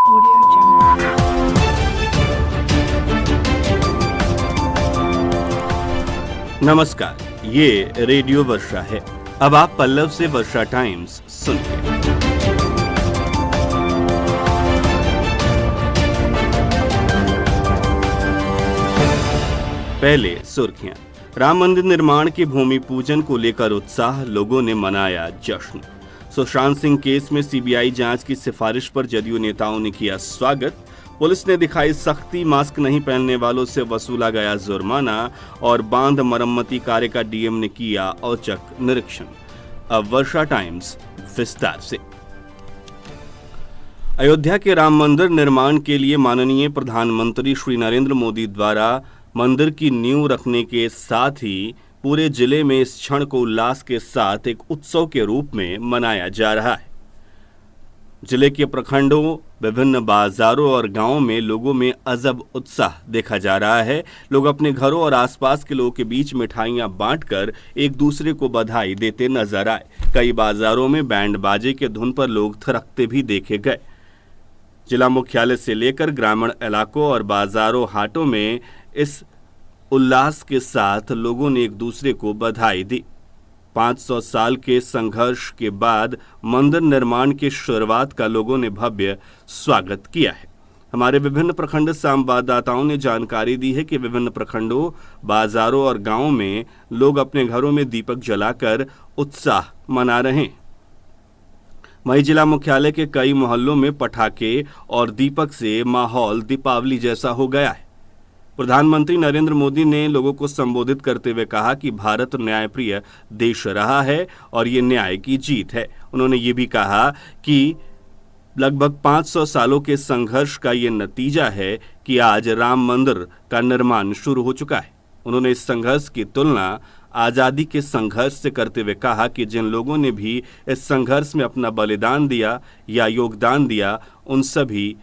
Audio Jungle. नमस्कार, ये radio वर्षा है। अब आप पल्लव से वर्षा टाइम्स सुनिए। पहले सुर्खियां। राम मंदिर निर्माण के भूमि पूजन को लेकर उत्साह, लोगों ने मनाया जश्न। सुशांत सिंह केस में सीबीआई जांच की सिफारिश पर जदयू नेताओं ने किया स्वागत। पुलिस ने दिखाई सख्ती, मास्क नहीं पहनने वालों से वसूला गया जुर्माना और बांध मरम्मती कार्य का डीएम ने किया औचक निरीक्षण। अब वर्षा टाइम्स विस्तार से। अयोध्या के राम मंदिर निर्माण के लिए माननीय प्रधानमंत्री श्री नरेंद्र मोदी द्वारा मंदिर की नींव रखने के साथ ही पूरे जिले में इस क्षण को उल्लास के साथ एक उत्सव के रूप में मनाया जा रहा है। जिले के प्रखंडों, विभिन्न बाजारों और गांवों में लोगों में अजब उत्साह देखा जा रहा है। लोग अपने घरों और आसपास के लोगों के बीच मिठाइयां बांटकर एक दूसरे को बधाई देते नजर आए। कई बाजारों में बैंड बाजे के धुन पर लोग थिरकते भी देखे गए। जिला मुख्यालय से लेकर ग्रामीण इलाकों और बाजारों, हाटों में इस उल्लास के साथ लोगों ने एक दूसरे को बधाई दी। 500 साल के संघर्ष के बाद मंदिर निर्माण की शुरुआत का लोगों ने भव्य स्वागत किया है। हमारे विभिन्न प्रखंड संवाददाताओं ने जानकारी दी है कि विभिन्न प्रखंडों, बाजारों और गांवों में लोग अपने घरों में दीपक जलाकर उत्साह मना रहे हैं। वहीं जिला मुख्यालय के कई मोहल्लों में पटाखे और दीपक से माहौल दीपावली जैसा हो गया है। प्रधानमंत्री नरेंद्र मोदी ने लोगों को संबोधित करते हुए कहा कि भारत न्यायप्रिय देश रहा है और ये न्याय की जीत है। उन्होंने ये भी कहा कि लगभग 500 सालों के संघर्ष का ये नतीजा है कि आज राम मंदिर का निर्माण शुरू हो चुका है। उन्होंने इस संघर्ष की तुलना आज़ादी के संघर्ष से करते हुए कहा कि जिन लोगों ने भी इस संघर्ष में अपना बलिदान दिया या योगदान दिया, उन सभी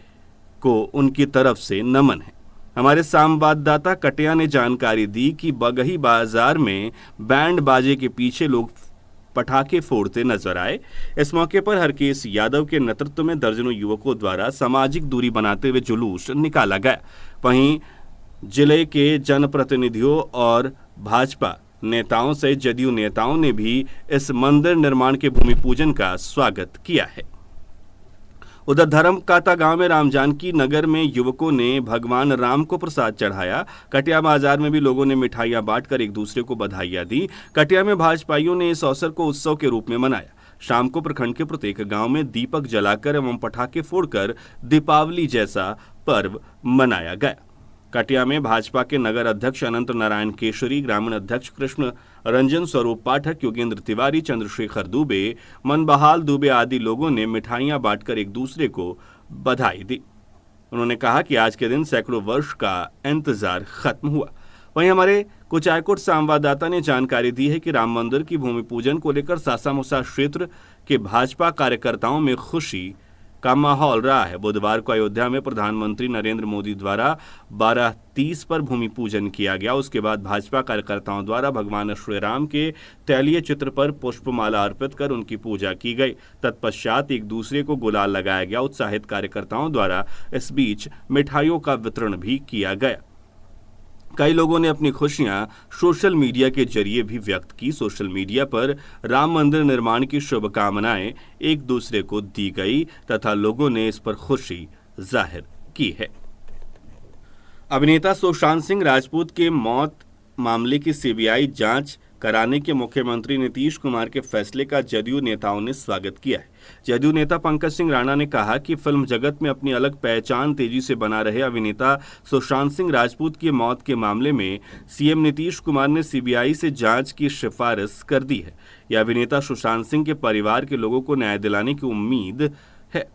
को उनकी तरफ से नमन है। हमारे संवाददाता कटिया ने जानकारी दी कि बगही बाजार में बैंड बाजे के पीछे लोग पटाखे फोड़ते नजर आए। इस मौके पर हरकेश यादव के नेतृत्व में दर्जनों युवकों द्वारा सामाजिक दूरी बनाते हुए जुलूस निकाला गया। वहीं जिले के जनप्रतिनिधियों और भाजपा नेताओं से जदयू नेताओं ने भी इस मंदिर निर्माण के भूमि पूजन का स्वागत किया है। उधर धर्मकाता गांव में राम जानकी नगर में युवकों ने भगवान राम को प्रसाद चढ़ाया। कटिया बाजार में भी लोगों ने मिठाइयां बांटकर एक दूसरे को बधाइयां दी। कटिया में भाजपाइयों ने इस अवसर को उत्सव के रूप में मनाया। शाम को प्रखंड के प्रत्येक गांव में दीपक जलाकर एवं पटाखे फोड़कर दीपावली जैसा पर्व मनाया गया। कटिया में भाजपा के नगर अध्यक्ष अनंत नारायण केशरी, ग्रामीण अध्यक्ष कृष्ण रंजन, स्वरूप पाठक, योगेंद्र तिवारी, चंद्रशेखर दुबे, मनबहाल दुबे आदि लोगों ने मिठाइयां बांटकर एक दूसरे को बधाई दी। उन्होंने कहा कि आज के दिन सैकड़ों वर्ष का इंतजार खत्म हुआ। वहीं हमारे कुचायकोट संवाददाता ने जानकारी दी है कि राम मंदिर की भूमि पूजन को लेकर सासामुसा क्षेत्र के भाजपा कार्यकर्ताओं में खुशी का माहौल रहा है। बुधवार को अयोध्या में प्रधानमंत्री नरेंद्र मोदी द्वारा 12:30 पर भूमि पूजन किया गया। उसके बाद भाजपा कार्यकर्ताओं द्वारा भगवान श्री राम के तैलीय चित्र पर पुष्पमाला अर्पित कर उनकी पूजा की गई। तत्पश्चात एक दूसरे को गुलाल लगाया गया। उत्साहित कार्यकर्ताओं द्वारा इस बीच मिठाइयों का वितरण भी किया गया। कई लोगों ने अपनी खुशियां सोशल मीडिया के जरिए भी व्यक्त की। सोशल मीडिया पर राम मंदिर निर्माण की शुभकामनाएं एक दूसरे को दी गई तथा लोगों ने इस पर खुशी जाहिर की है। अभिनेता सुशांत सिंह राजपूत के मौत मामले की सीबीआई जांच कराने के मुख्यमंत्री नीतीश कुमार के फैसले का जदयू नेताओं ने स्वागत किया है। जदयू नेता पंकज सिंह राणा ने कहा कि फिल्म जगत में अपनी अलग पहचान तेजी से बना रहे अभिनेता सुशांत सिंह राजपूत की मौत के मामले में सीएम नीतीश कुमार ने सीबीआई से जांच की सिफारिश कर दी है। यह अभिनेता सुशांत सिंह के परिवार के लोगों को न्याय दिलाने की उम्मीद है।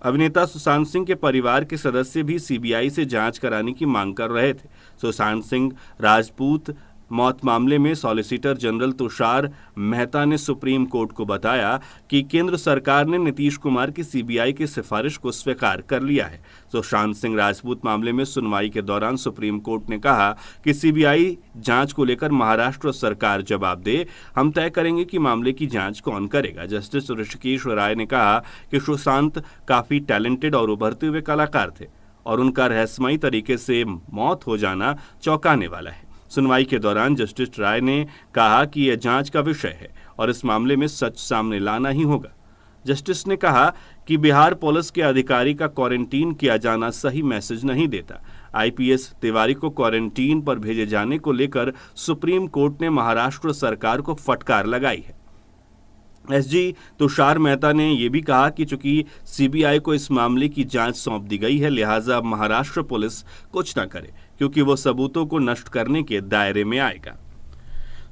अभिनेता सुशांत सिंह के परिवार के सदस्य भी सीबीआई से जांच कराने की मांग कर रहे थे। सुशांत सिंह राजपूत मौत मामले में सॉलिसिटर जनरल तुषार मेहता ने सुप्रीम कोर्ट को बताया कि केंद्र सरकार ने नीतीश कुमार की सीबीआई की सिफारिश को स्वीकार कर लिया है। सुशांत सिंह राजपूत मामले में सुनवाई के दौरान सुप्रीम कोर्ट ने कहा कि सीबीआई जांच को लेकर महाराष्ट्र सरकार जवाब दे, हम तय करेंगे कि मामले की जांच कौन करेगा। जस्टिस ऋषिकेश राय ने कहा कि सुशांत काफी टैलेंटेड और उभरते हुए कलाकार थे और उनका रहस्यमयी तरीके से मौत हो जाना चौंकाने वाला है। सुनवाई के दौरान जस्टिस राय ने कहा कि यह जांच का विषय है और इस मामले में सच सामने लाना ही होगा। जस्टिस ने कहा कि बिहार पुलिस के अधिकारी का क्वारंटीन किया जाना सही मैसेज नहीं देता। आईपीएस तिवारी को क्वारंटीन पर भेजे जाने को लेकर सुप्रीम कोर्ट ने महाराष्ट्र सरकार को फटकार लगाई है। एसजी तुषार मेहता ने यह भी कहा कि चूंकि सीबीआई को इस मामले की जांच सौंप दी गई है, लिहाजा महाराष्ट्र पुलिस कुछ न करे क्योंकि वो सबूतों को नष्ट करने के दायरे में आएगा।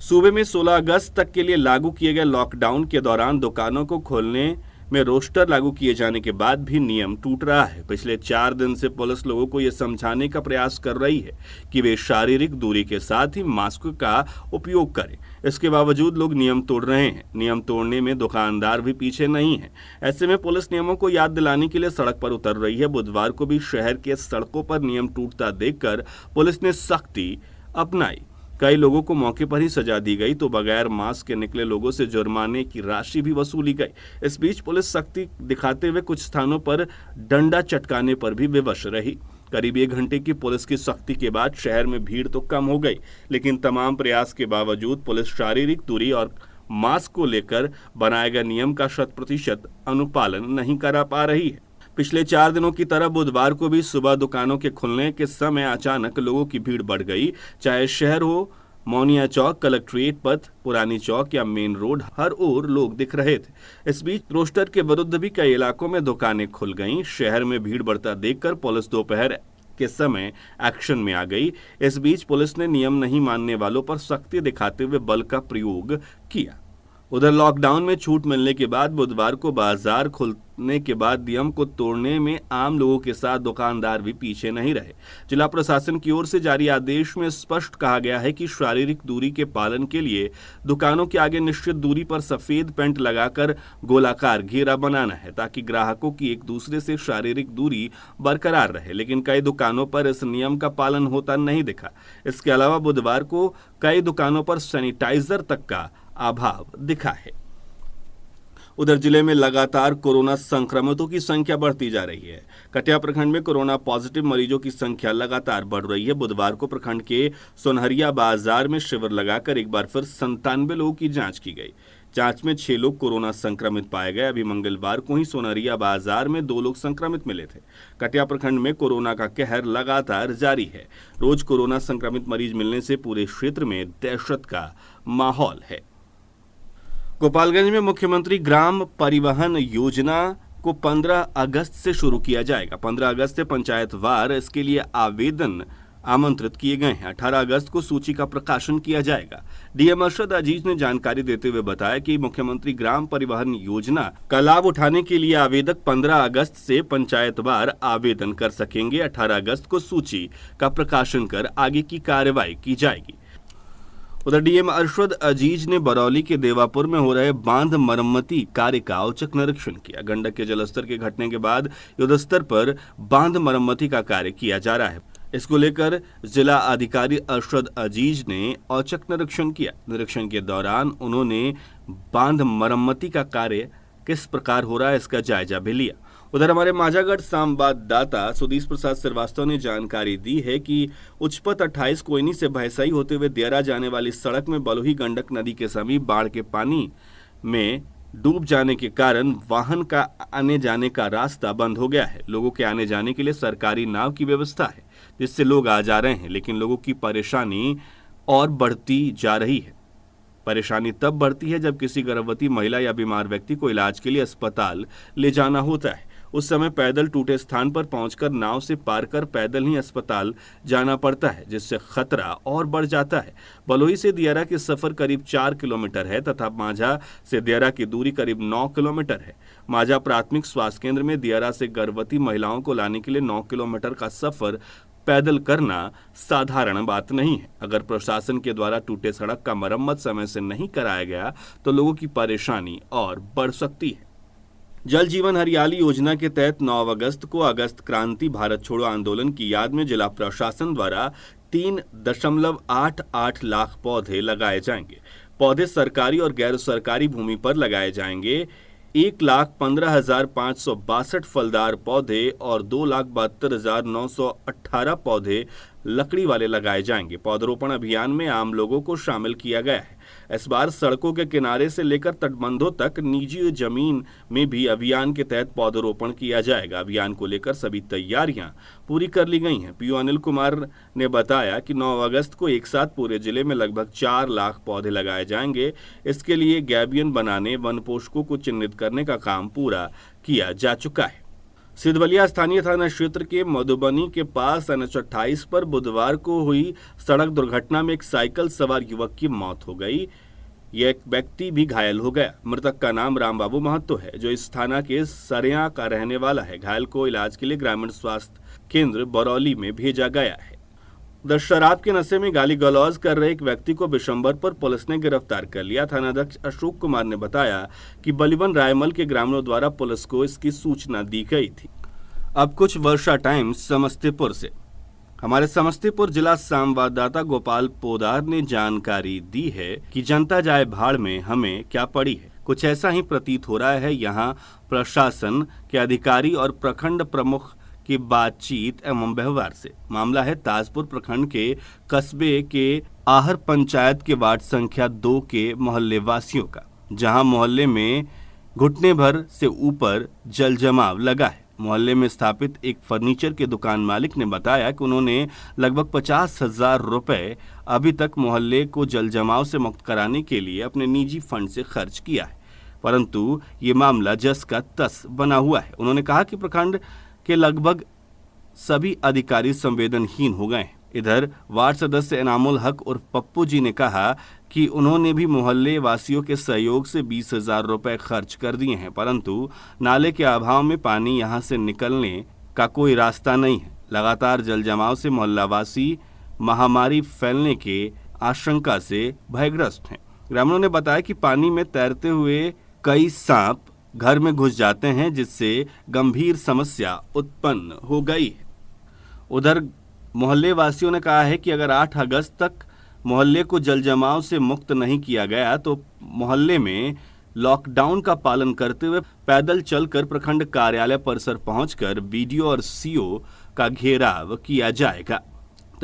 सूबे में 16 अगस्त तक के लिए लागू किए गए लॉकडाउन के दौरान दुकानों को खोलने में रोस्टर लागू किए जाने के बाद भी नियम टूट रहा है। पिछले 4 दिन से पुलिस लोगों को यह समझाने का प्रयास कर रही है कि वे शारीरिक दूरी के साथ ही मास्क का उपयोग करें। इसके बावजूद लोग नियम तोड़ रहे हैं। नियम तोड़ने में दुकानदार भी पीछे नहीं है। ऐसे में पुलिस नियमों को याद दिलाने के लिए सड़क पर उतर रही है। बुधवार को भी शहर के सड़कों पर नियम टूटता देखकर पुलिस ने सख्ती अपनाई। कई लोगों को मौके पर ही सजा दी गई तो बगैर मास्क के निकले लोगों से जुर्माने की राशि भी वसूली गई। इस बीच पुलिस सख्ती दिखाते हुए कुछ स्थानों पर डंडा चटकाने पर भी विवश रही। करीब 1 घंटे की पुलिस की सख्ती के बाद शहर में भीड़ तो कम हो गई, लेकिन तमाम प्रयास के बावजूद पुलिस शारीरिक दूरी और मास्क को लेकर बनाए गए नियम का 100% अनुपालन नहीं करा पा रही है। पिछले 4 दिनों की तरह बुधवार को भी सुबह दुकानों के खुलने के समय अचानक लोगों की भीड़ बढ़ गई। चाहे शहर हो, मौनिया चौक, कलेक्ट्रेट पथ, पुरानी चौक या मेन रोड, हर ओर लोग दिख रहे थे। इस बीच रोस्टर के विरुद्ध भी कई इलाकों में दुकानें खुल गईं। शहर में भीड़ बढ़ता देखकर पुलिस दोपहर के समय एक्शन में आ गई। इस बीच पुलिस ने नियम नहीं मानने वालों पर सख्ती दिखाते हुए बल का प्रयोग किया। उधर लॉकडाउन में छूट मिलने के बाद बुधवार को बाजार खुलने के बाद नियम को तोड़ने में आम लोगों के साथ दुकानदार भी पीछे नहीं रहे। जिला प्रशासन की ओर से जारी आदेश में स्पष्ट कहा गया है कि शारीरिक दूरी के पालन के लिए दुकानों के आगे निश्चित दूरी पर सफेद पेंट लगाकर गोलाकार घेरा बनाना है ताकि ग्राहकों की एक दूसरे से शारीरिक दूरी बरकरार रहे। लेकिन कई दुकानों पर इस नियम का पालन होता नहीं दिखा। इसके अलावा बुधवार को कई दुकानों पर सैनिटाइजर तक का अभाव दिखा है। उधर जिले में लगातार कोरोना संक्रमितों की संख्या बढ़ती जा रही है। कटिया प्रखंड में कोरोना पॉजिटिव मरीजों की संख्या लगातार बढ़ रही है। बुधवार को प्रखंड के सोनहरिया बाजार में शिविर लगाकर एक बार फिर 97 लोगों की जांच की गई। जांच में 6 लोग कोरोना संक्रमित पाए गए। अभी मंगलवार को ही सोनहरिया बाजार में 2 लोग संक्रमित मिले थे। कटिया प्रखंड में कोरोना का कहर लगातार जारी है। रोज कोरोना संक्रमित मरीज मिलने से पूरे क्षेत्र में दहशत का माहौल है। गोपालगंज में मुख्यमंत्री ग्राम परिवहन योजना को 15 अगस्त से शुरू किया जाएगा। 15 अगस्त से पंचायतवार इसके लिए आवेदन आमंत्रित किए गए हैं। 18 अगस्त को सूची का प्रकाशन किया जाएगा। डीएम अरशद अजीज ने जानकारी देते हुए बताया कि मुख्यमंत्री ग्राम परिवहन योजना का लाभ उठाने के लिए आवेदक 15 अगस्त से पंचायतवार आवेदन कर सकेंगे। 18 अगस्त को सूची का प्रकाशन कर आगे की कार्रवाई की जाएगी। उधर डीएम अरशद अजीज ने बरौली के देवापुर में हो रहे बांध मरम्मती कार्य का औचक निरीक्षण किया। गंडक के जलस्तर के घटने के बाद युद्ध स्तर पर बांध मरम्मती का कार्य किया जा रहा है। इसको लेकर जिला अधिकारी अरशद अजीज ने औचक निरीक्षण किया। निरीक्षण के दौरान उन्होंने बांध मरम्मती का कार्य किस प्रकार हो रहा है इसका जायजा भी लिया। उधर हमारे माझागढ़ संवाददाता सुधीश प्रसाद श्रीवास्तव ने जानकारी दी है कि उच्चपथ 28 कोयनी से भैंसाई होते हुए दियारा जाने वाली सड़क में बलुही गंडक नदी के समीप बाढ़ के पानी में डूब जाने के कारण वाहन का आने जाने का रास्ता बंद हो गया है। लोगों के आने जाने के लिए सरकारी नाव की व्यवस्था है जिससे लोग आ जा रहे हैं, लेकिन लोगों की परेशानी और बढ़ती जा रही है। परेशानी तब बढ़ती है जब किसी गर्भवती महिला या बीमार व्यक्ति को इलाज के लिए अस्पताल ले जाना होता है। उस समय पैदल टूटे स्थान पर पहुंचकर नाव से पार कर पैदल ही अस्पताल जाना पड़ता है, जिससे खतरा और बढ़ जाता है। बलुई से दियारा की सफर करीब 4 किलोमीटर है तथा माझा से दियारा की दूरी करीब 9 किलोमीटर है। माझा प्राथमिक स्वास्थ्य केंद्र में दियारा से गर्भवती महिलाओं को लाने के लिए 9 किलोमीटर का सफर पैदल करना साधारण बात नहीं है। अगर प्रशासन के द्वारा टूटे सड़क का मरम्मत समय से नहीं कराया गया तो लोगों की परेशानी और बढ़ सकती है। जल जीवन हरियाली योजना के तहत 9 अगस्त को अगस्त क्रांति भारत छोड़ो आंदोलन की याद में जिला प्रशासन द्वारा 3.88 लाख पौधे लगाए जाएंगे। पौधे सरकारी और गैर सरकारी भूमि पर लगाए जाएंगे। 1,15,562 फलदार पौधे और 2,72,918 पौधे लकड़ी वाले लगाए जाएंगे। पौधरोपण अभियान में आम लोगों को शामिल किया गया है। इस बार सड़कों के किनारे से लेकर तटबंधों तक निजी जमीन में भी अभियान के तहत पौधरोपण किया जाएगा। अभियान को लेकर सभी तैयारियां पूरी कर ली गई हैं। पीओ अनिल कुमार ने बताया कि 9 अगस्त को एक साथ पूरे जिले में लगभग 4 लाख पौधे लगाए जाएंगे। इसके लिए गैबियन बनाने, वन पोषकों को चिन्हित करने का काम पूरा किया जा चुका है। सिधवलिया स्थानीय थाना क्षेत्र के मधुबनी के पास NH28 पर बुधवार को हुई सड़क दुर्घटना में एक साइकिल सवार युवक की मौत हो गई। यह एक व्यक्ति भी घायल हो गया। मृतक का नाम रामबाबू महतो है, जो इस थाना के सरिया का रहने वाला है। घायल को इलाज के लिए ग्रामीण स्वास्थ्य केंद्र बरौली में भेजा गया है। उधर शराब के नशे में गाली गलौज कर रहे एक व्यक्ति को बिशंबर पर पुलिस ने गिरफ्तार कर लिया। थानाध्यक्ष अशोक कुमार ने बताया कि बलिवन रायमल के ग्रामीणों द्वारा पुलिस को इसकी सूचना दी गई थी। अब कुछ वर्षा टाइम्स समस्तीपुर से। हमारे समस्तीपुर जिला संवाददाता गोपाल पोदार ने जानकारी दी है कि जनता जाए भाड़ में हमें क्या पड़ी है। कुछ ऐसा ही प्रतीत हो रहा है। यहाँ प्रशासन के अधिकारी और प्रखंड प्रमुख की बातचीत एवं व्यवहार से। मामला है ताजपुर प्रखंड के कस्बे के आहर पंचायत के वार्ड संख्या 2 के मोहल्ले वासियों का, जहां मोहल्ले में घुटने भर से ऊपर जल जमाव लगा है। मोहल्ले में स्थापित एक फर्नीचर के दुकान मालिक ने बताया कि उन्होंने लगभग 50,000 रुपए अभी तक मोहल्ले को जल जमाव से मुक्त कराने के लिए अपने निजी फंड से खर्च किया है, परंतु ये मामला जस का तस बना हुआ है। उन्होंने कहा कि प्रखंड के लगभग सभी अधिकारी संवेदनहीन हो गए हैं। इधर वार्ड सदस्य इनामुल हक उर्फ पप्पू जी ने कहा कि उन्होंने भी मोहल्ले वासियों के सहयोग से 20,000 रुपए खर्च कर दिए हैं, परंतु नाले के अभाव में पानी यहां से निकलने का कोई रास्ता नहीं है। लगातार जल जमाव से मोहल्लावासी महामारी फैलने के आशंका से भयग्रस्त हैं। ग्रामीणों ने बताया कि पानी में तैरते हुए कई सांप घर में घुस जाते हैं, जिससे गंभीर समस्या उत्पन्न हो गई है। उधर मोहल्ले वासियों ने कहा है कि अगर 8 अगस्त तक मोहल्ले को जल जमाव से मुक्त नहीं किया गया तो मोहल्ले में लॉकडाउन का पालन करते हुए पैदल चलकर प्रखंड कार्यालय परिसर पहुंचकर बीडीओ और सीओ का घेराव किया जाएगा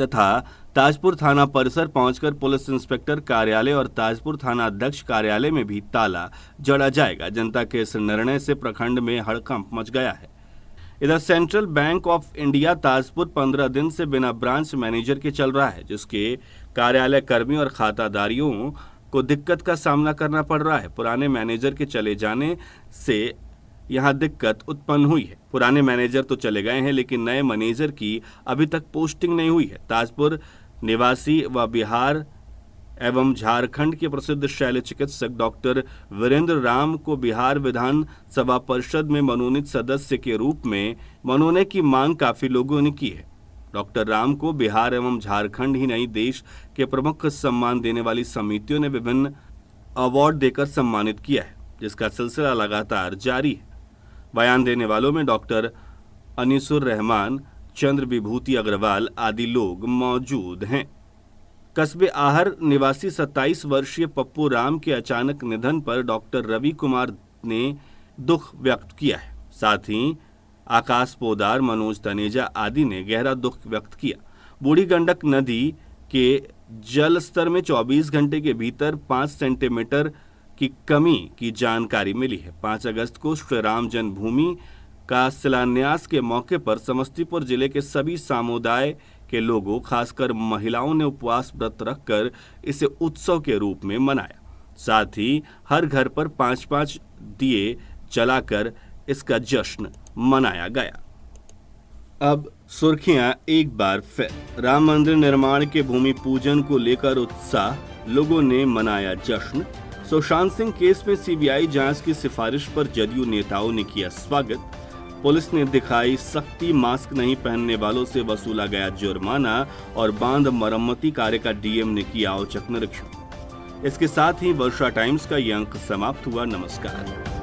तथा ताजपुर थाना परिसर पहुंचकर पुलिस इंस्पेक्टर कार्यालय और ताजपुर थाना अध्यक्ष कार्यालय में भी ताला जड़ा जाएगा। जनता के इस निर्णय से प्रखंड में हड़कंप मच गया है। इधर central bank of India Tajpur 15 दिन से बिना ब्रांच मैनेजर के चल रहा है, जिसके कार्यालय कर्मी और खातादारियों को दिक्कत का सामना करना पड़ रहा है। पुराने मैनेजर के चले जाने से यहां दिक्कत उत्पन्न हुई है। पुराने मैनेजर तो चले गए हैं, लेकिन नए मैनेजर की अभी तक पोस्टिंग नहीं हुई है। ताजपुर निवासी व बिहार एवं झारखंड के प्रसिद्ध शैल्य चिकित्सक डॉक्टर वीरेंद्र राम को बिहार विधान सभा परिषद में मनोनीत सदस्य के रूप में मनोने की मांग काफी लोगों ने की है। डॉक्टर राम को बिहार एवं झारखंड ही नहीं, देश के प्रमुख सम्मान देने वाली समितियों ने विभिन्न अवार्ड देकर सम्मानित किया है, जिसका सिलसिला लगातार जारी है। बयान देने वालों में डॉक्टर अनीसुर रहमान, चंद्र विभूति अग्रवाल आदि लोग मौजूद हैं। कस्बे आहर निवासी 27 वर्षीय पप्पू राम के अचानक निधन पर डॉक्टर रवि कुमार ने दुख व्यक्त किया है। साथ ही आकाश पोदार, मनोज तनेजा आदि ने गहरा दुख व्यक्त किया। बूढ़ी गंडक नदी के जल स्तर में 24 घंटे के भीतर 5 सेंटीमीटर की कमी की जानकारी मिली है। 5 अगस्त को श्री राम जन्मभूमि का शिलान्यास के मौके पर समस्तीपुर जिले के सभी समुदाय के लोगों, खासकर महिलाओं ने उपवास व्रत रखकर इसे उत्सव के रूप में मनाया। साथ ही हर घर पर 5-5 दिए जलाकर इसका जश्न मनाया गया। अब सुर्खियां एक बार फिर। राम मंदिर निर्माण के भूमि पूजन को लेकर उत्साह, लोगों ने मनाया जश्न। सुशांत सिंह केस में सीबीआई जांच की सिफारिश पर जदयू नेताओं ने किया स्वागत। पुलिस ने दिखाई सख्ती, मास्क नहीं पहनने वालों से वसूला गया जुर्माना और बांध मरम्मती कार्य का डीएम ने किया औचक निरीक्षण। इसके साथ ही वर्षा टाइम्स का ये अंक समाप्त हुआ। नमस्कार।